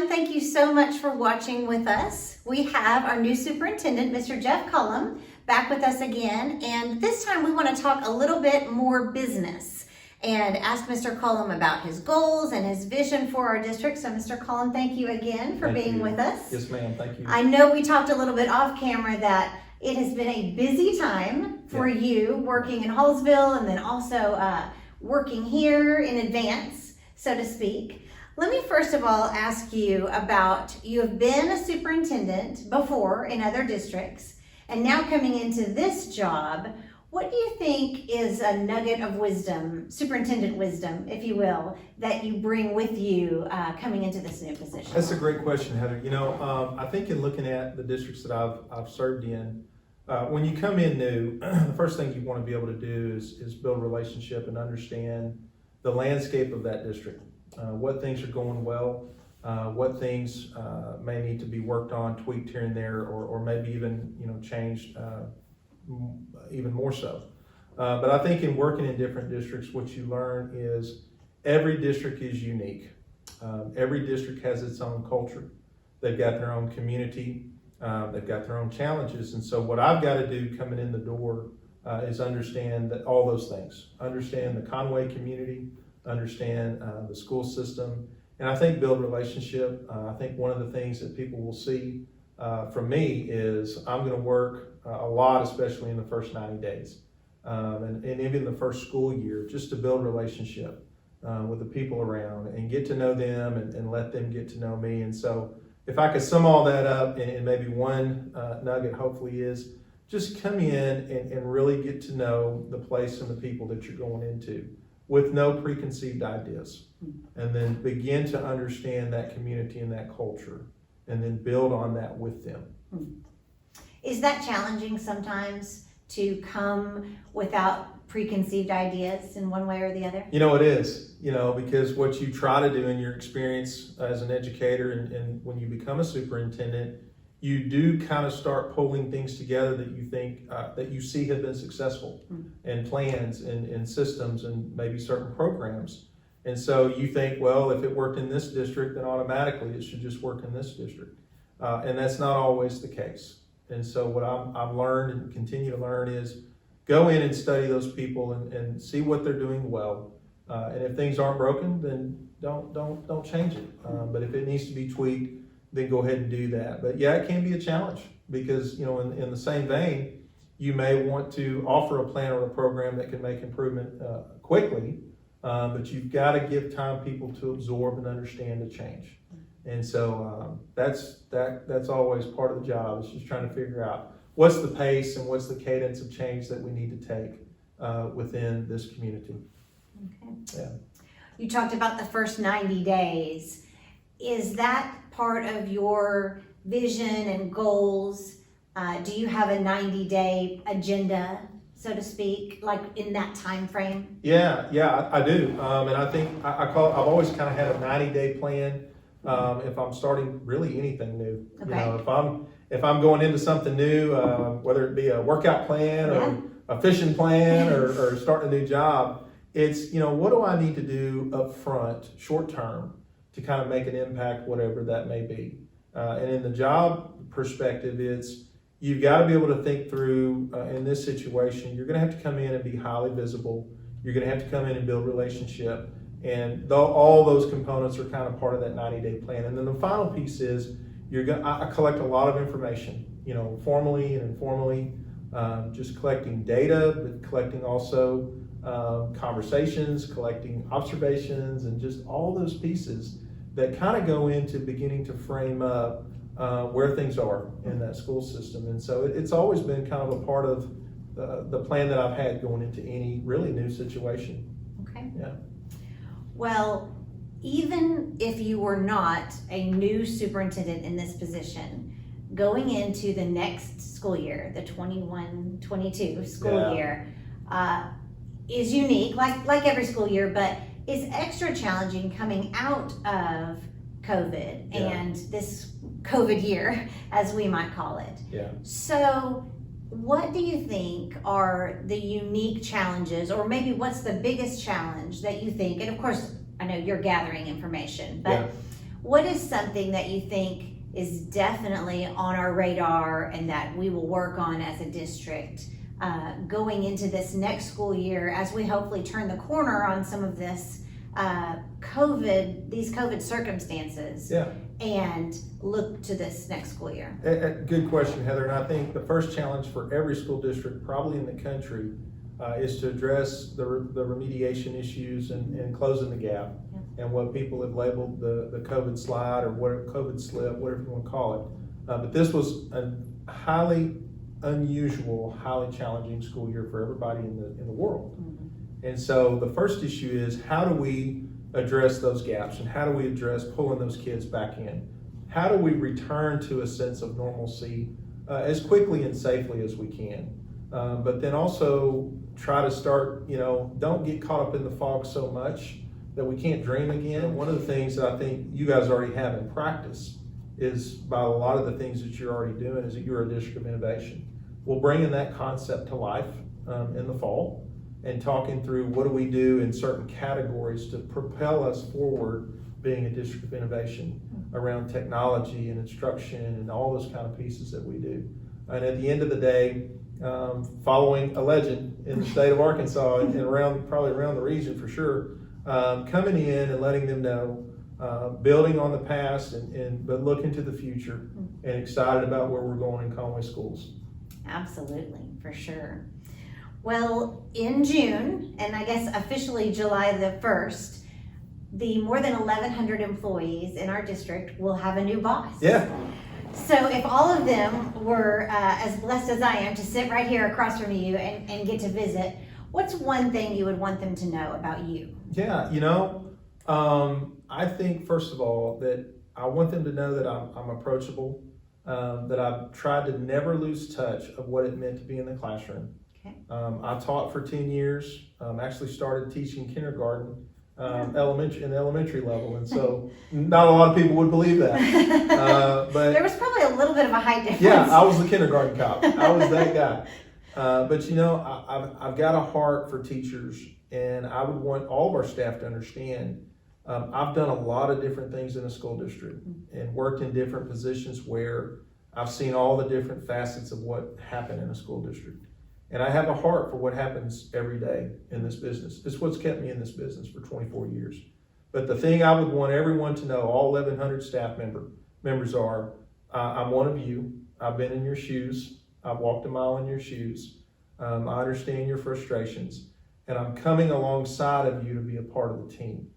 everyone. Thank you so much for watching with us. We have our new superintendent, Mr. Jeff Collum, back with us again. And this time we want to talk a little bit more business and ask Mr. Collum about his goals and his vision for our district. So Mr. Collum, thank you again for being with us. Yes, ma'am. Thank you. I know we talked a little bit off camera that it has been a busy time for you working in Hallsville and then also working here in advance, so to speak. Let me first of all ask you about, you have been a superintendent before in other districts, and now coming into this job, what do you think is a nugget of wisdom, superintendent wisdom, if you will, that you bring with you coming into this new position? That's a great question, Heather. You know, I think in looking at the districts that I've served in, when you come in new, the first thing you want to be able to do is build a relationship and understand the landscape of that district. What things are going well, what things may need to be worked on, tweaked here and there, or maybe even changed even more so. But I think in working in different districts, what you learn is every district is unique. Every district has its own culture. They've got their own community. They've got their own challenges. And so what I've got to do coming in the door is understand that all those things. Understand the Conway community, understand the school system, and I think build relationship. I think one of the things that people will see from me is I'm going to work a lot, especially in the first 90 days and even the first school year, just to build relationship with the people around and get to know them and let them get to know me. And so if I could sum all that up and maybe one nugget hopefully is just come in and really get to know the place and the people that you're going into, with no preconceived ideas, and then begin to understand that community and that culture, and then build on that with them. Is that challenging sometimes to come without preconceived ideas in one way or the other? You know, it is, because what you try to do in your experience as an educator and when you become a superintendent, you do kind of start pulling things together that you think, that you see have been successful, and plans and systems and maybe certain programs. And so you think, well, if it worked in this district, then automatically it should just work in this district. And that's not always the case. And so what I've learned and continue to learn is go in and study those people and see what they're doing well. And if things aren't broken, then don't change it. But if it needs to be tweaked, then go ahead and do that. But yeah, it can be a challenge because, in the same vein, you may want to offer a plan or a program that can make improvement quickly, but you've got to give time people to absorb and understand the change. And so that's always part of the job, is just trying to figure out what's the pace and what's the cadence of change that we need to take within this community. Okay. Yeah. You talked about the first 90 days. Is that part of your vision and goals? Do you have a 90-day agenda, so to speak, like in that time frame? Yeah, I do. And I think I've always kind of had a 90-day plan if I'm starting really anything new. Okay. If I'm going into something new, whether it be a workout plan or a fishing plan or starting a new job, it's, what do I need to do up front, short term, to kind of make an impact, whatever that may be. And in the job perspective, you've got to be able to think through, in this situation, you're going to have to come in and be highly visible. You're going to have to come in and build relationship. And all those components are kind of part of that 90-day plan. And then the final piece is, I collect a lot of information, formally and informally, just collecting data, but collecting also conversations, collecting observations, and just all those pieces that kind of go into beginning to frame up where things are in that school system. And so it's always been kind of a part of the plan that I've had going into any really new situation. Okay. Yeah. Well, even if you were not a new superintendent in this position, going into the next school year, the 21-22 school year, is unique, like every school year, but is extra challenging coming out of COVID and this COVID year, as we might call it. Yeah. So what do you think are the unique challenges, or maybe what's the biggest challenge that you think, and of course, I know you're gathering information, but what is something that you think is definitely on our radar and that we will work on as a district going into this next school year as we hopefully turn the corner on some of this these COVID circumstances, Yeah. and look to this next school year? Good question, Heather. And I think the first challenge for every school district, probably in the country, is to address the remediation issues and closing the gap. Yeah. And what people have labeled the COVID slide or COVID slip, whatever you want to call it. But this was a highly unusual, highly challenging school year for everybody in the world. Mm-hmm. And so the first issue is, how do we address those gaps, and how do we address pulling those kids back in? How do we return to a sense of normalcy as quickly and safely as we can? But then also try to start, don't get caught up in the fog so much that we can't dream again. One of the things that I think you guys already have in practice is, by a lot of the things that you're already doing, is that you're a district of innovation. We're bringing that concept to life in the fall, and talking through what do we do in certain categories to propel us forward being a district of innovation around technology and instruction and all those kind of pieces that we do. And at the end of the day, following a legend in the state of Arkansas and probably around the region for sure, coming in and letting them know, building on the past but looking to the future and excited about where we're going in Conway schools. Absolutely, for sure. Well, in June, and I guess officially July the 1st, the more than 1,100 employees in our district will have a new boss. Yeah. So if all of them were as blessed as I am to sit right here across from you and get to visit, what's one thing you would want them to know about you? Yeah, I think first of all that I want them to know that I'm approachable, that I've tried to never lose touch of what it meant to be in the classroom. Okay. I taught for 10 years, actually started teaching kindergarten, in the elementary level, and so not a lot of people would believe that. But there was probably a little bit of a height difference. Yeah, I was the kindergarten cop. I was that guy. But I've got a heart for teachers, and I would want all of our staff to understand. I've done a lot of different things in a school district and worked in different positions where I've seen all the different facets of what happened in a school district. And I have a heart for what happens every day in this business. It's what's kept me in this business for 24 years. But the thing I would want everyone to know, all 1,100 staff members are, I'm one of you. I've been in your shoes. I've walked a mile in your shoes. I understand your frustrations. And I'm coming alongside of you to be a part of the team.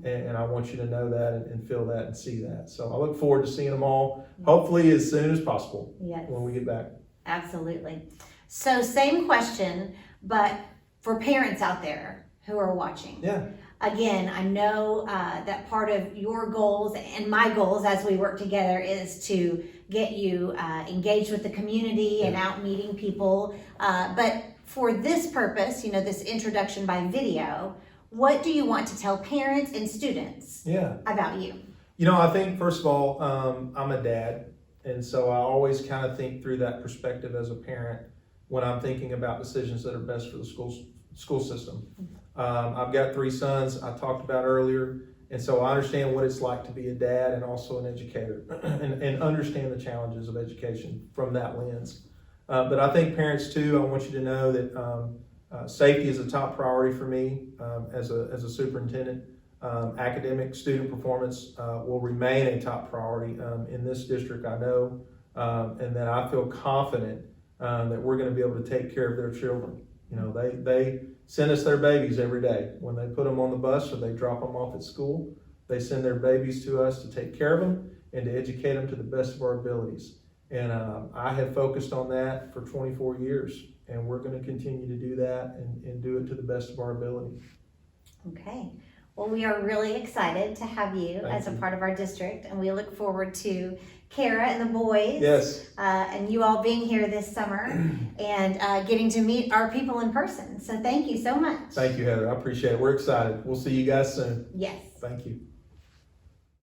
And I want you to know that and feel that and see that. So I look forward to seeing them all, hopefully as soon as possible. Yes. When we get back. Absolutely. So same question, but for parents out there who are watching. Yeah. Again, I know that part of your goals and my goals as we work together is to get you engaged with the community and out meeting people. But for this purpose, this introduction by video, what do you want to tell parents and students about you? I think first of all, I'm a dad. And so I always kind of think through that perspective as a parent when I'm thinking about decisions that are best for the school system. I've got 3 sons I talked about earlier, and so I understand what it's like to be a dad and also an educator and understand the challenges of education from that lens. But I think parents too, I want you to know that safety is a top priority for me as a superintendent. Academic student performance will remain a top priority in this district, I know, and that I feel confident that we're going to be able to take care of their children. They send us their babies every day. When they put them on the bus or they drop them off at school, they send their babies to us to take care of them and to educate them to the best of our abilities. And I have focused on that for 24 years, and we're going to continue to do that and do it to the best of our ability. Okay. Well, we are really excited to have you as a part of our district, and we look forward to Kara and the boys. Yes. And you all being here this summer and getting to meet our people in person. So thank you so much. Thank you, Heather. I appreciate it. We're excited. We'll see you guys soon. Yes. Thank you.